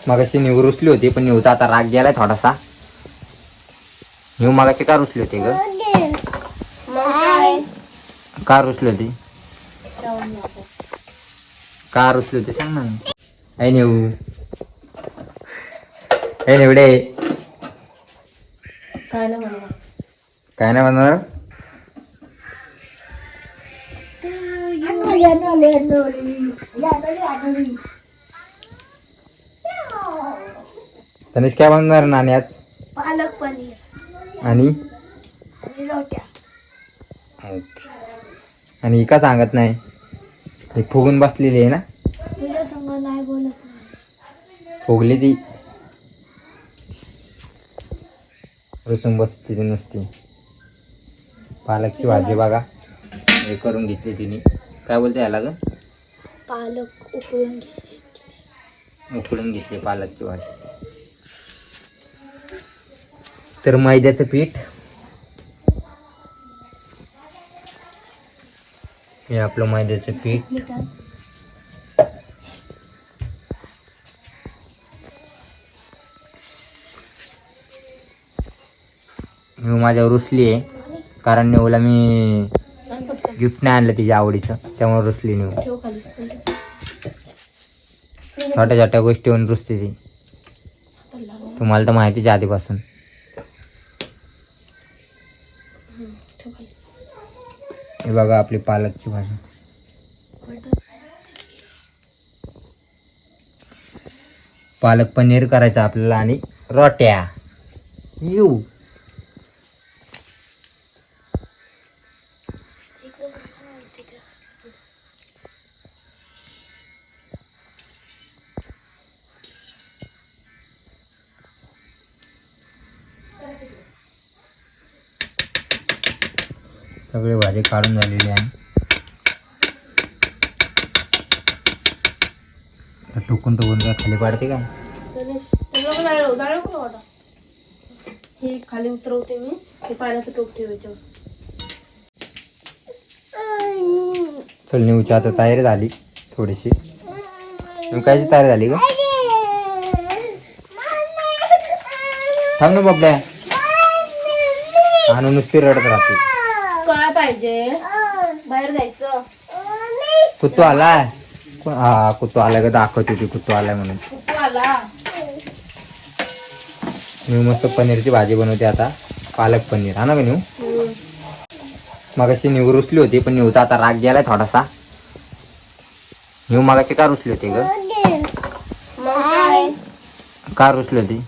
मगाशी निव रुसली होती, पण निवचा आता राग गेलाय थोडासा. निव मगाशी का रुसली होती ग? का रुसली होती? का रुसली होती सांग ना. ऐ निव, ऐ निवडे, काय नाही म्हणणार. काय नाही म्हणणार? तनिष काय म्हणणार नाणी आज? पालक पनीर आणि रोट्या. ओके. आणि ही का सांगत नाही? ही फुगून बसलेली आहे ना? तुझ्या संग नाही बोलत नाही. फुगली ती, रुसून बसते ती नुसती. पालकची भाजी बघा हे करून घेतली तिने. काय बोलते याला ग? पालक उकळून घेतली पालकची भाजी. तर मैद्याचं पीठ हे आपलं मैद्याचं पीठ. मी माझ्यावर रुसली आहे कारण नेऊला मी गिफ्ट नाही आणलं तिच्या आवडीचं, त्यामुळे रुसली नेऊ. छोट्या छोट्या गोष्टीवरून रुसते ती, तुम्हाला तर माहितीच आहे आधीपासून. हे बघा आपली पालकची भाजी. पालक पनीर करायचं आपल्याला आणि रोट्या. येऊ सगळी भाजी काढून झालेली आहे. टोकून टोकून काय खाली पाडते काय? हे खाली उतरवते मी. हे पाण्याचं टोप ठेवायचं. चल निवची आता तयारी झाली थोडीशी. कायची तयारी झाली ग? थांब ना बाबड्या, आणून नुसती रडत राहते. काय पाहिजे? बाहेर जायचं. कुत्तू आलाय. हा कुत्तू आलाय ग, दाखवते ती कुत्तू आलाय म्हणून. कुठं आला? मी मस्त पनीरची भाजी बनवते आता, पालक पनीर. हा ना ग निव? मगाशी निव रुसली होती, पण निवचा आता राग गेलाय थोडासा. निव मगाशी का रुसली होती ग? का रुसली होती?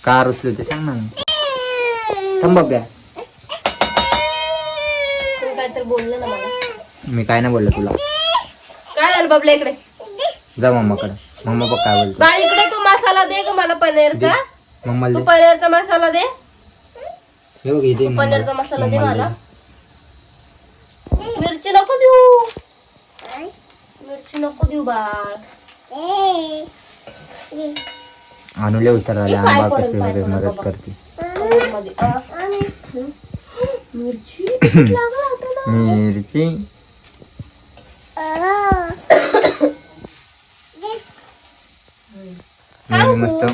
का रुसली होती सांग ना. थांब बघ्या, काहीतरी बोललं ना मला. मी काय नाही बोललो तुला. काय झालं बाबल्या इकडे? जा मम्माकडे. मम्मा बघ काय बोलतो. बाळ इकडे तू मसाला दे ग मला पनीरचा. मम्मा तू पनीरचा मसाला दे. दे पनीरचा मसाला दे मला. मिरची नको देऊ. मिरची नको देऊ बाळ. अनुले हुशार झाले. आंबा कशी वगैरे मदत करते. मिरची मिरची मस्त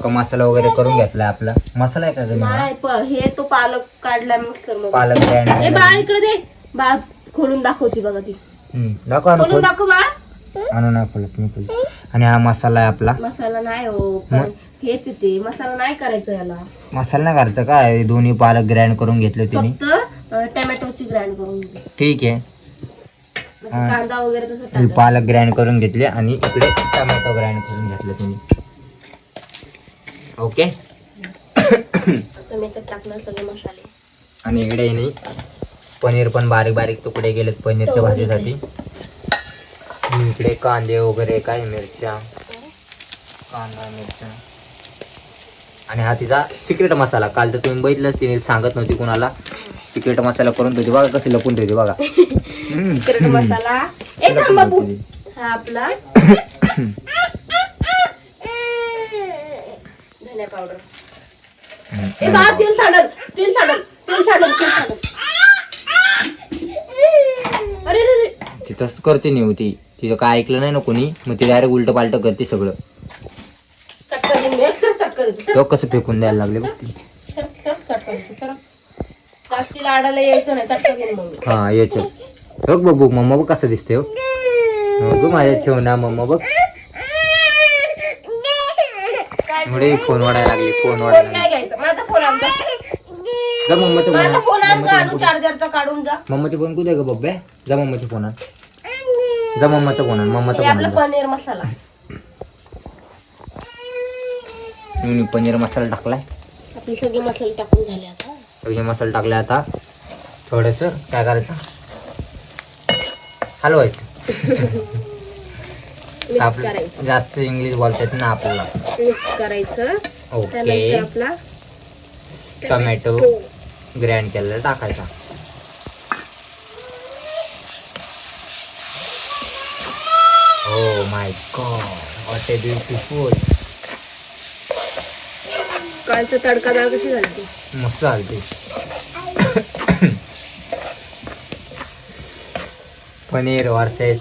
मसाला वगैरे करून घेतलाय आपला. मसाला आहे का ग? नाही, हे तो पालक काढलाय मिक्सर मध्ये. पालक हे बाळ इकडे दे. बाळ खोलून दाखवती बघा ती. दाखव खोलून दाखव बाळ. आणू नाही खोलत मी खोलत. आणि हा मसाला आहे आपला. मसाला नाही हो, पण हेच ते मसाला नाही करायचं याला. मसाला नाही करायचं काय? दोन्ही पालक ग्राइंड करून घेतले तिने. फक्त टोमॅटोची ग्राइंड करून घेतली. ठीक आहे. कांदा वगैरे तसं ही पालक ग्राइंड करून घेतले आणि इकडे टोमॅटो ग्राइंड करून घेतले तुम्ही. ओके. मी तर टाकणार सगळे मसाले. आणि इकडे नाही पनीर पण बारीक बारीक तुकडे गेलेत पनीरच्या भाजीसाठी. इकडे कांदे वगैरे काय मिरच्या, कांदा मिरच्या. आणि हा तिचा सिक्रेट मसाला. काल तर तुम्ही बघितलंच, तिने सांगत नव्हती कोणाला. सिक्रेट मसाला करून ठेवते बघा, कशी लपून ठेवते बघा. सिक्रेट मसाला. एक थांब बाबू. हा आपला धनिया पावडर. ए बा तेल सांडल, तेल सांडल, तेल सांडल, तेल सांडल. अरे रे रे. ती तसं करते नाही होती. तिचं काय ऐकलं नाही ना कोणी, मग ती डायरेक्ट उलट पालट करते सगळं. चटका देईन मी, एक सर चटका देते सर. तो कसं फेकून द्यायला लागले बघ ती. सर सर चटका देते सर. जास्ती लाडाला यायचं नाही, चटका देईन मग मी. हा यायचं बघ बघ बघ मम्मा बघ कसं दिसते हो. बघ माझ्या ठेवना मम्मा बघ. एवढे फोन वाढायला लागली, फोन वाढायला फोन लागली. नाही घ्यायचा, माझा फोन आणजा. जा मम्माचा माझा फोन आण का, आणू फोन. चार्जरचा काढून जा. मम्माचे फोन कुठे ग बब्बे? जा मम्माच्या फोन आण. जा मम्माचा फोन आण, मम्माचा हे फोन आपला आण. पनीर मसाला. मी पनीर मसाला टाकलाय. आपले सगळे मसाले टाकून झाले आता. सगळे मसाले टाकले. आता थोडस काय करायचं, हलवायचं. मिक्स आपलं करायचं, जास्त इंग्लिश बोलता येत ना आपल्याला. मिक्स करायचं. ओके. त्यानंतर आपला टोमॅटो ग्रँड केलेला टाकायचा. Oh my God, what A beautiful. कालचं तडका डाळ कशी झाली ती? मस्त चालते. पनीर वर्सेस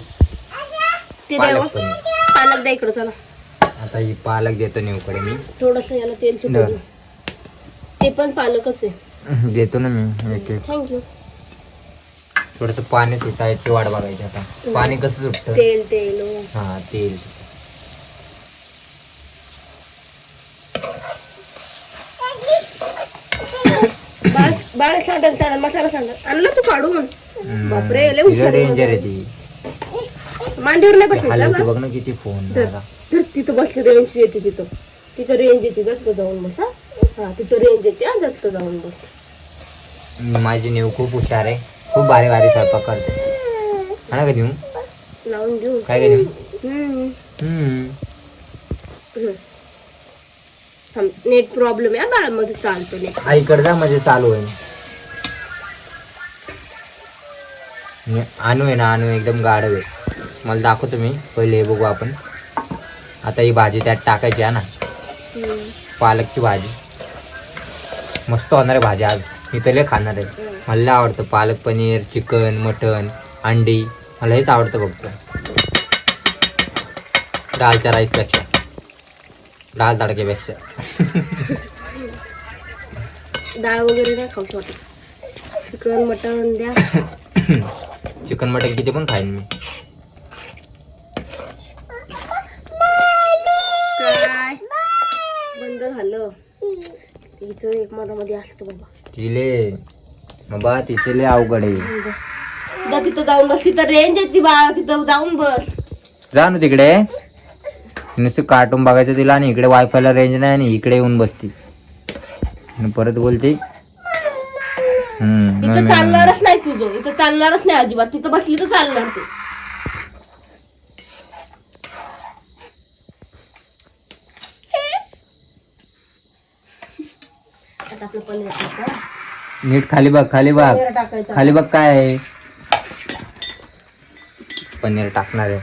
ते पालक द्यावं. पनीर. पालक द्या इकडं, चला. आता ही पालक देतो नेवकडे मी. थोडस याला तेल सुटू दर. दे. ते पण पालकच आहे. देतो ना मी एक एक. थँक्यू. थोडस पाणी सुटायची वाट बघायची. आता पाणी कसं सुटतं? तेल तेल हो. हा तेल. बाळ बाळ सांडल सांडल मसाला सांडल आणलं तू काढून. बापरे, लय हुशार आहे डेंजर आहे माझा. ती. मांडीवर नाही बसली हलवते का? बघ ना किती फोन. तर तिथं बसली, रेंज येते तिथं. तिथं रेंज येते, जास्त जाऊन बस. हा तिथं रेंज येते, हा, जास्त जाऊन बस. माझी नेव खूप हुशार आहे. खूप भारी भारी स्वयंपाक करते. हा ना का नेऊ? लावून घेऊ. काय का नेऊ? हम्म. नेट प्रॉब्लेम आहे बाळ, मध्ये चालतो नेट. आईकडे जा म्हणजे चालू आहे. आणू आहे ना, आणू एकदम गाढव आहे. मला दाखवतो मी पहिले. हे बघू आपण. आता ही भाजी त्यात टाकायची आहे ना, पालकची भाजी. मस्त होणार आहे भाजी आज. मी तर लय खाणार आहे. मला लय आवडतं पालक पनीर, चिकन, मटन, अंडी. मला हेच आवडतं फक्त डालच्या राईसपेक्षा, डाळ तडक्यापेक्षा. डाळ वगैरे नाही खाऊ शकत. चिकन मटन द्या. चिकन मटन किती पण खाईन मी. काय बंद झालं? तिचं एक मधामध्ये असतं बाबा. तिले बाबा तिचे लय अवघड आहे. जा तिथं जाऊन बस, तिथं रेंज येते बाळा, तिथं जाऊन बस. जा ना तिकडे. नुसतं कार्टून बघायचं तिला, आणि इकडे वायफायला रेंज नाही, आणि इकडे येऊन बसती आणि परत बोलते इथं चालणारच नाही तुझं, इथं चालणारच नाही अजिबात. तिथं बसली तर चालणार ते. आता आपलं पनीर टाका. नीट खाली बघ, खाली बघ, पनीर टाकायचं. खाली बघ. काय आहे? पनीर टाकणार आहे.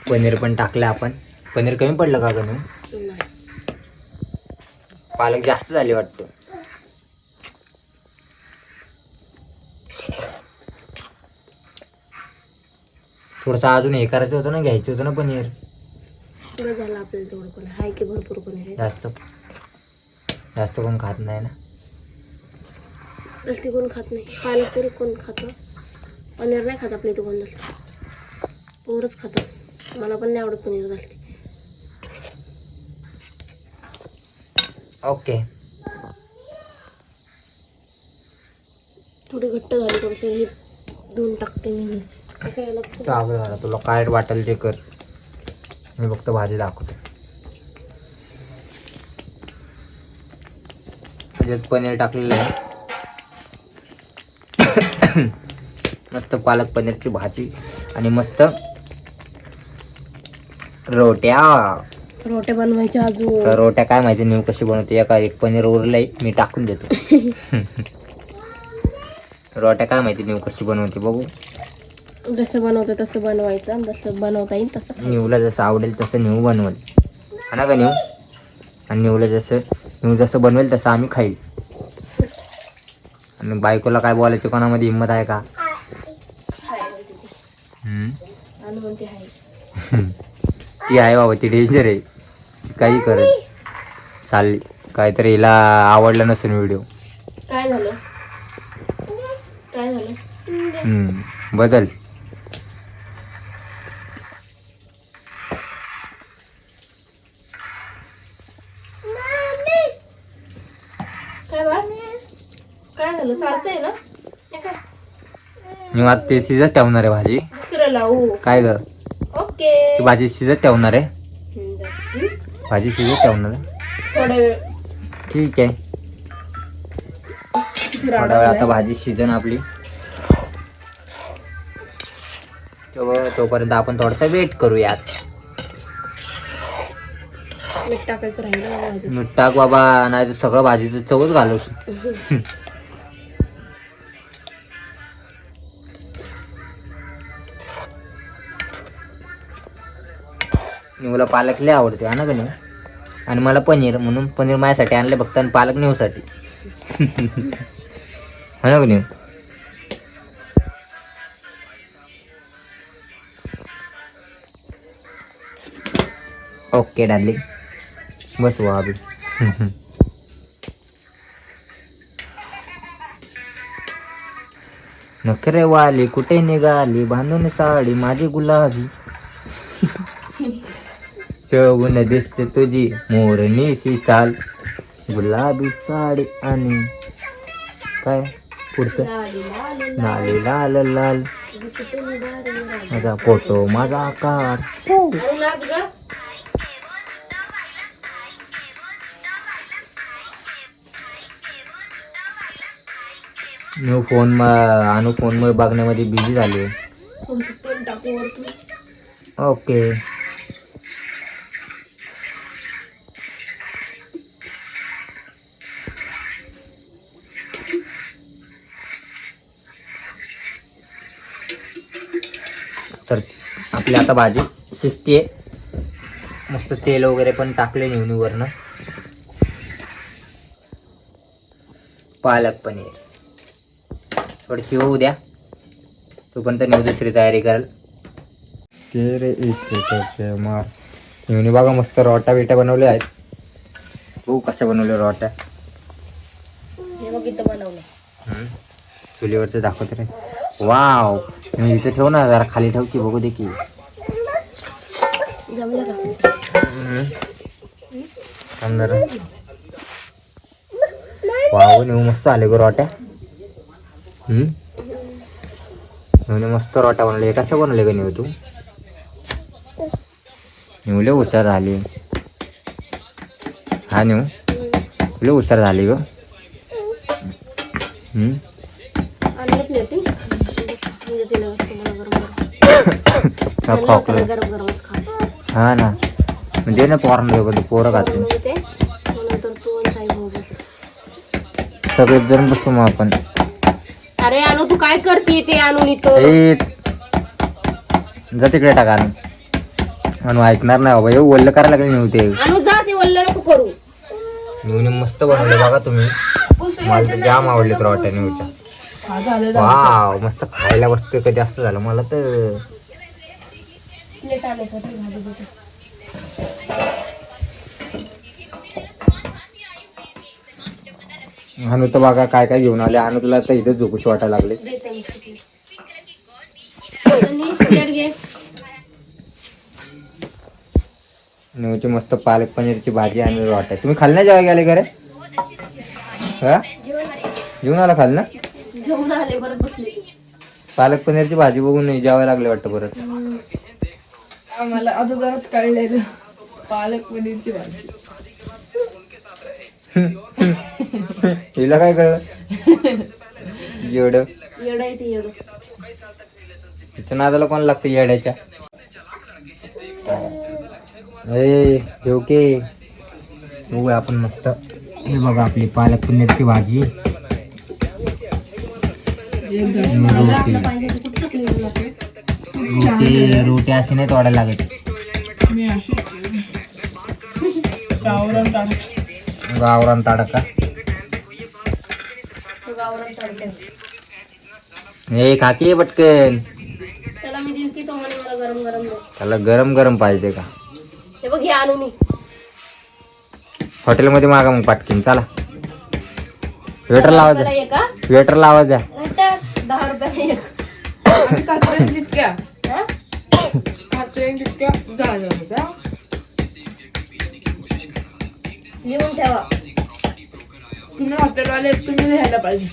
पनीर पण टाकलं आपण. पनीर कमी पडलं का गणू? नाही. पालक जास्त झाले वाटतं. थोडंसं अजून हे करायचं होतं ना, घ्यायचं होतं ना पनीर. पुढं झालं आपल्याला तेवढं पण आहे की भरपूर पनीर आहे. जास्त जास्त कोण खात नाही ना. असली कोण खात नाही. पालक तरी कोण खातं, पनीर नाही खात आपल्या इथं कोण नसतं. पोरच खातात. मला पण नाही आवडत पनीर घालते. ओके. थोडी घट्ट झाली, थोडंसं हे धुवून टाकते मी. काय लक्ष चालेल, तुला काय वाटेल ते कर. मी फक्त भाजी दाखवतो. त्याच्यात पनीर टाकलेलं आहे. मस्त पालक पनीरची भाजी आणि मस्त रोट्या. रोट्या बनवायच्या अजून. तर रोट्या काय माहिती नेऊ कशी बनवते. एक पनीर उरलंय, मी टाकून देतो. रोट्या काय माहिती नेऊ कशी बनवते, बघू. जसं बनवतं तसं बनवायचं, आणि जसं बनवता येईल तसं. नेऊला जसं आवडेल तसं नेऊ बनवल, हा ना का नेऊ? आणि नेऊ जसं बनवेल तसं आम्ही खाईल, आणि बायकोला काय बोलायचं, कोणामध्ये हिंमत आहे का? हाय म्हणते ती. अनु म्हणते हाय. ती आहे बाबा, ती डेंजर आहे. काही करत चालली, काहीतरी हिला आवडलं नसेल व्हिडिओ. काय झालं? काय झालं? बदल. काय बाळ? काय झालं? चालतंय ना? हे काय? मी आता ते शिजत ठेवणार आहे भाजी. दुसरं लावू. काय ग, ओके. ती भाजी शिजत ठेवणार आहे. हम्म. भाजी शिजत ठेवणार आहे. थोडा वेळ. ठीक आहे, थोडा वेळ आता भाजी शिजन आपली. तोपर्यंत आपण थोडासा वेट करूयात. मीठ टाकायचं राहिलं. मीठ टाक बाबा, नाही तर सगळं भाजीचं चवच घालवशील. मला पालक लय आवडते हा ना का नाही. आणि मला पनीर, म्हणून पनीर माझ्यासाठी आणले फक्त, आणि पालक नेऊसाठी. हा ना का नाही. ओके डार्लिंग, बस हुआ अभी. नखरे वाली कुठे निघाली, बांधून साडी माझी गुलाबी. शोभून दिसते तुझी मोरणीची चाल, गुलाबी साडी आणि काय पुढचं, लाली लाल लाल माझा फोटो माझा आकार. मी फोन अनु फोन मध्ये बघण्यामध्ये बिझी झाले. ओके. तर आपली आता भाजी शिजते. मस्त तेल वगैरे पण टाकले नेहमीवरनं. पालक पनीर थोडीशी होऊ द्या, तोपर्यंत नेऊ दुसरी तयारी कराल. के रे इथे मार. नेहमी बघा मस्त रोटा बिटा बनवले आहेत. हो, कशा बनवले रोट्या. हे बघ इथं बनवलं. चुलीवरचं दाखवते रे. वाव, मी इथे ठेव ना, जरा खाली ठेव की बघू दे की. जमलं का? जरा वाव, नेऊ मस्त आले गो रोट्या. मस्त रोट्या बनवले. कशा बनवले का नेऊ तू? नेऊ लय हुशार झाली हा. नेऊ लय हुशार झाली ग. हा ना, म्हणजे ना पोरांना पोरं खाते. सगळेच जण बसू मग आपण. अरे अनु, तू काय करते ते? आणून इथं जा तिकडे टाका. अनु ऐकणार नाही बाबा. एवढं वल्ल करायला लागले नव्हते. अनु जा, ते वल्ल नको करू. नेऊने मस्त बनवले बघा तुम्ही. मला तर जाम आवडले रोट्या नेऊच्या. वाव, मस्त खायला बसते कधी असं झालं मला तर. अनु तर बघा काय काय घेऊन आले. अनु तुला तर इथं झोपूशी वाटायला लागले. नेऊची मस्त पालक पनीरची भाजी आणि रोट्या. तुम्ही खाल्ल्या जेव्हा गेले का रे? हा, जेवण आला खाल ना. जेवण आले, परत बसले. पालक पनीरची भाजी बघून जेवायला लागले वाटतं परत. आम्हाला अगोदरच कळलेलं पालक पनीरची भाजी. तिला काय कळलं? एवढं येडं आहे ते, येडं. तिच्या नादाला कोण लागतं येड्याच्या? ए जेवके बघूया आपण मस्त. हे बघा आपली पालक पनीरची भाजी. रोटी अशी नाही तोडायला लागत. गावरान तडका. हे खाकी पटकन. त्याला मी दिली ती तो म्हणे मला गरम गरम दे. त्याला गरम गरम पाहिजे का? हे बघ हे आणून हॉटेलमध्ये मागा मग पाटकीन. चला वेटर लावा द्या. ये का वेटर लावा द्या. 10 रुपये एक. हा? लिहून ठेवा. तुम्ही हॉटेलवाले तुम्ही लिहायला पाहिजे.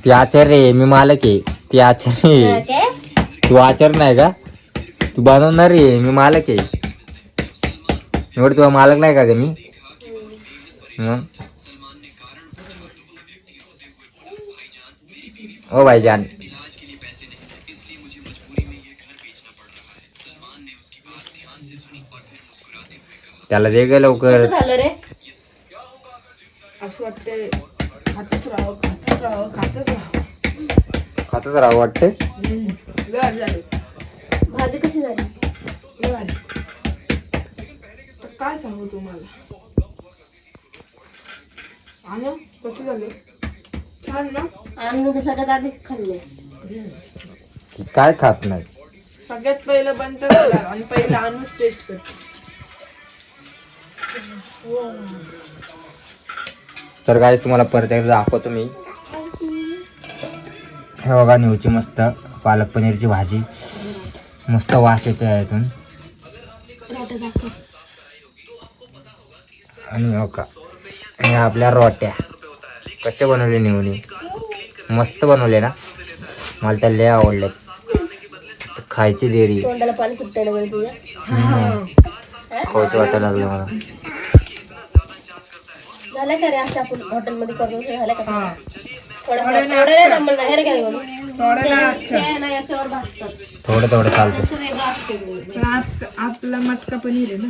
ती आचार्य आहे, मी मालक आहे. ती आचार्य आहे. काय तू आचार्य नाही का? तू बनवणार आहे, मी मालक आहे. एवढं तुला मालक नाही का ग मी? मग ओ भाईजान त्याला दे ग लवकर. कसं झालं रे? असं वाटतंय खातच राहावं खातच राहावं खातच राहावं. खातच राहावं वाटते. लय झाले भाजी कशी झाली? लय झाले. तर काय सांगू तुम्हाला. आणि कसं झालं छान ना. आणि तर सगळ्यात आधी खाल्ले. काय खात नाही. सगळ्यात पहिलं बनतं मला आणि पहिलं आणूच टेस्ट करते. तर काय तुम्हाला परत एकदा दाखवतो मी. हे बघा न्यूची मस्त पालक पनीरची भाजी. मस्त वास येतो यातून. आणि हो का हे आपल्या रोट्या कसे बनवले नेऊन. मस्त बनवले ना. मला त्या लय आवडले. खायची देरी. तोंडाला पाणी सुटायला गेलं तुझ्या. खाऊच वाटायला लागलं मला. झालं का रे असं आपण हॉटेलमध्ये करतो तसं झालं का? हा थोडं नाही जमलं नाही. हे रे काय करू? थोडं ना ते ना याच्यावर भाजतात. थोडं थोडं चालतं. त्याचं वेगळं असते. आपला मटका पनीर आहे ना.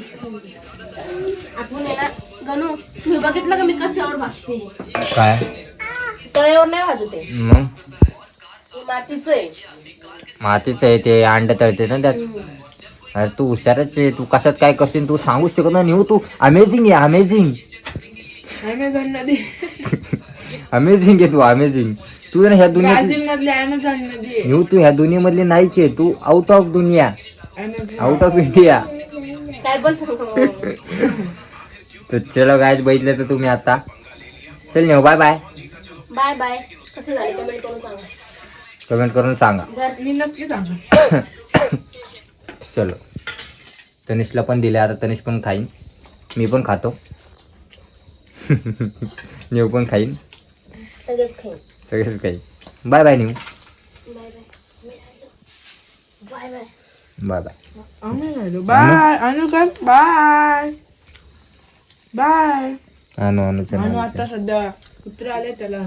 आपण आहे ना गणू मी बघितलं का मी कशावर भाजते. काय तव्यावर नाही भाजते. मग मातीचं आहे. मातीचं आहे ते. अंड तळते ना त्यात. अरे तू हुशारच आहे. तू कशात काय करशील तू सांगूच शकत नाही. तू अमेझिंग आहे. अमेझिंग ॲमेझॉन नदी. अमेझिंग आहे तू. अमेझिंग. तू ना ह्या दुनियात ब्राझील मधली ॲमेझॉन नदी आहे. तू ह्या दुनियामधली नाहीच आहे. तू आउट ऑफ दुनिया. Amazon out of India. काय पण सांगतो. तर चलो गायच बघितलं तर तुम्ही आता. चल नेऊ. Bye bye. Bye bye. कसं झालं कमेंट करून सांगा. कमेंट करून सांगा. मी नक्की सांगा. चलो तनिषला पण दिले. आता तनिष पण खाईन. मी पण खातो. न्यू पण खाईन. सगळेच खाईन. सगळेच खाईन. बाय बाय न्यू. Bye bye. Bye bye. Bye bye. Bye आणू काय बाय बाय. आणू आणू आणू आता सध्या कुत्रे आले त्याला